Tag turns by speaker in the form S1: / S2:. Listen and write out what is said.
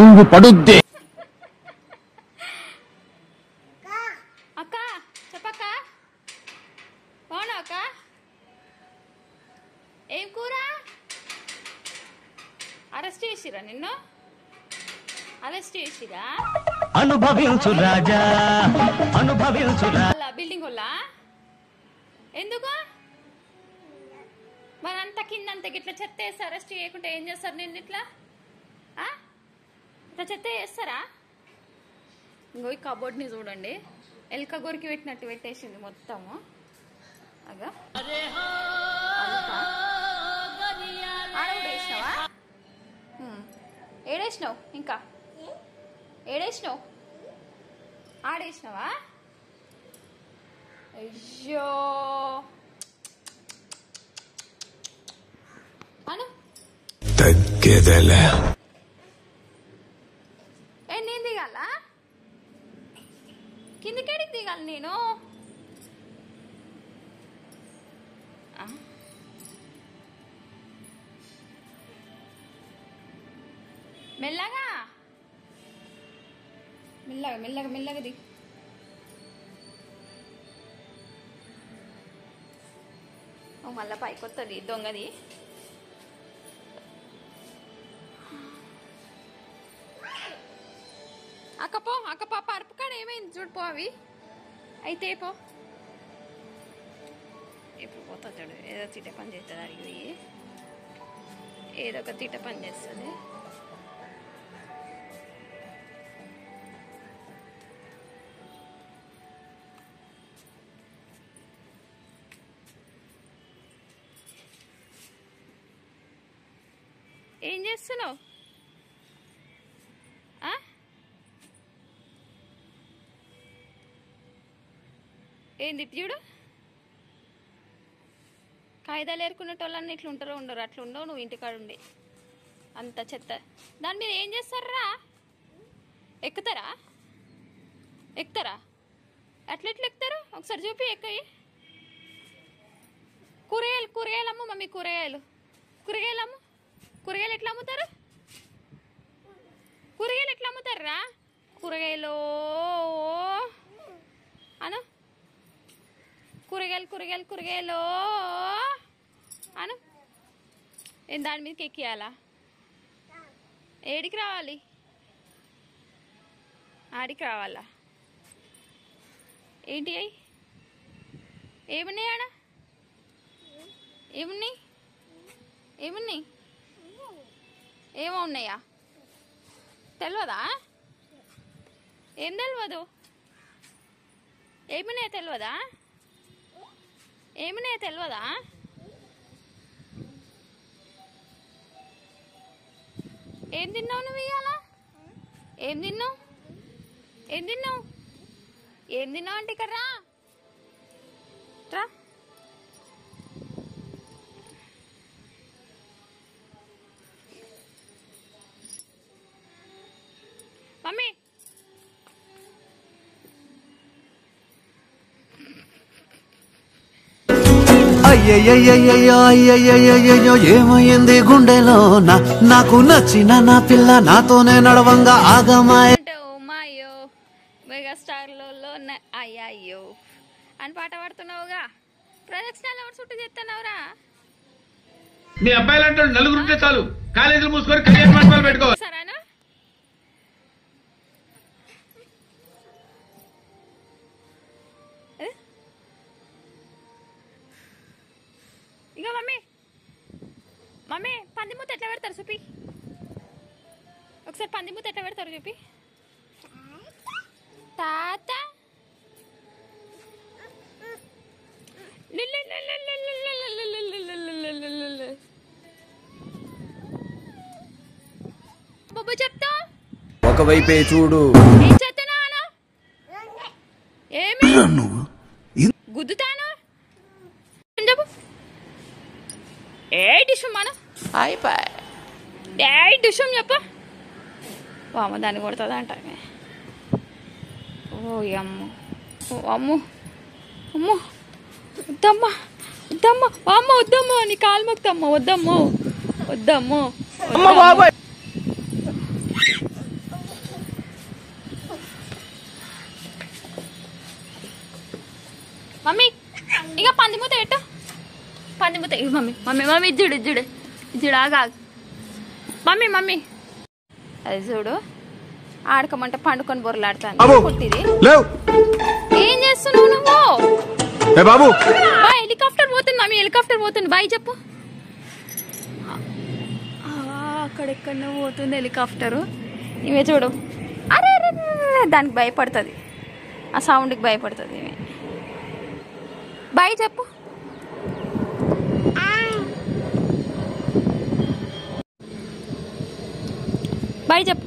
S1: రంగు పడుద్ది.
S2: అక్క చెప్పక్క, బాగున్నా అక్క? ఏం కూర? అరెస్ట్ చేసిరా నిన్ను? అరెస్ట్ చేసిరా?
S3: అనుభవించు రాజా, అనుభవించు రాజా.
S2: బిల్డింగ్ వల్ల ఎందుకు మరి అంత కిందంత గిట్లా చెత్త వేస్తే అరెస్ట్ చేయకుంటే ఏం చేస్తారు? నిన్ను ఇట్లా ఇట్లా చెత్త వేస్తారా? ఇంకో ఈ కబోర్డ్ని చూడండి, ఎల్క గొరికి పెట్టినట్టు పెట్టేసింది మొత్తము. అగా ఆడేసినావా? ఏడేసినావు? ఇంకా ఏడేసినావు? ఆడేసినావా? అయ్యో అను
S1: తగ్గేదేలే.
S2: నేను దిగాల? కిందకేడికి దిగాలి నేను? మెల్లగా మెల్లగా మెల్లగా మెల్లగా దిగు. మళ్ళా పైకి వస్తుంది దొంగది. అక్కపో అక్క పాప అరుపుకాడ ఏమైంది చూడిపో. అవి అయితే పో, ఇప్పుడు పోతా చూడు. ఏదో తిట్ట పని చేస్తుంది, అడిగి ఏదో ఒక తిట్ట పని చేస్తుంది. ఏం చేస్తున్నావు? ఏంది చూడు, కాగితాలు ఏరుకునేటోళ్ళని ఇట్లా ఉంటారో ఉండరు? అట్లా ఉండవు నువ్వు ఇంటికాడ ఉండి అంత చెత్త. దాని మీద ఏం చేస్తారా? ఎక్కుతారా? ఎక్కుతారా? అట్లా ఎట్లా ఎక్కుతారు? ఒకసారి చూపి ఎక్కయి. కూరగాయలు కూరగాయలు అమ్ము మమ్మీ, కూరగాయలు కూరగాయలు అమ్ము. కూరగాయలు ఎట్లా అమ్ముతారు? కూరగాయలు ఎట్లా అమ్ముతారా? కూరగాయలు అను, కూరగాయలు కూరగాయలు కూరగాయలు అను. ఏం దాని మీదకి ఎక్కియాలా? ఏడికి రావాలి? ఆడికి రావాలా? ఏంటి అయ్యి ఏమున్నాయి ఆడ? ఏమున్నాయి? ఏమున్నాయి? ఏమో ఉన్నాయా? తెలియదా? ఏం తెలియదు? ఏమున్నాయో తెలియదా? ఏమున్నాయో తెలియదా? ఏం తిన్నావు నువ్వు ఇవాళ? ఏం తిన్నావు? ఏం తిన్నావు? ఏం తిన్నావు అంటే ఇక్కడ రా. మమ్మీ
S4: అయ్యయ్యయ్యయ్యో అయ్యయ్యయ్యో ఏమైంది గుండెలో? నాకు నచ్చిన నా పిల్ల నాతోనే నడవంగా ఆగమాయ.
S2: మాయో మెగాస్టార్లో అయ్యో అని పాట పాడుతున్నావుగా, ప్రదక్షిణాలు ఎవరు చుట్టూ చేస్తున్నావురా?
S5: మీ అబ్బాయిలు అంటాడు నలుగురుంటే చాలు, కాలేజీలు మూసుకొని కళ్యాణ మండపాలు పెట్టుకో.
S2: సరేనా? ఇక మమ్మీ మమ్మీ పంది మూత ఎట్లా పెడతారు చూపి ఒకసారి. పంది మూత ఎట్లా పెడతారు చూపి. తాత బాబు చెప్తా,
S1: ఒకవైపే చూడు.
S2: ఏం చెప్తానా? ఏమి గుద్దుతాను చెప్పు. ఏ డిషం మన అయిపోయి ఏ డిషం చెప్ప. అమ్మ దాన్ని కొడుతుంది అంట. ఓ అమ్మ, ఓ అమ్ము, అమ్ము వద్దమ్మా, వద్దమ్మా, అమ్మ వద్దమ్మా, నీ కాలు మొక్తమ్మ, వద్దమ్ము వద్దమ్ము. మమ్మీ ఇక పందిమూత పెట్టు. పందిమూత ఇవి మమ్మీ. మమ్మీ మమ్మీ ఇజ్జుడు ఇజ్జుడు ఇజ్జుడు ఆగా. మమ్మీ మమ్మీ అది చూడు ఆడకమంటే పండుకొని బొరలాడుతాను. పుట్టిది ఏం చేస్తున్నావు నువ్వు?
S1: బాబు
S2: హెలికాప్టర్ పోతుంది మమ్మీ, హెలికాప్టర్ పోతుంది. బాయ్ చెప్పు. అక్కడెక్కడో పోతుంది హెలికాప్టరు. ఇవే చూడు. అరే దానికి భయపడుతుంది, ఆ సౌండ్కి భయపడుతుంది. ఇవే బాయ్ చెప్పు. బాయ్ చెప్పు.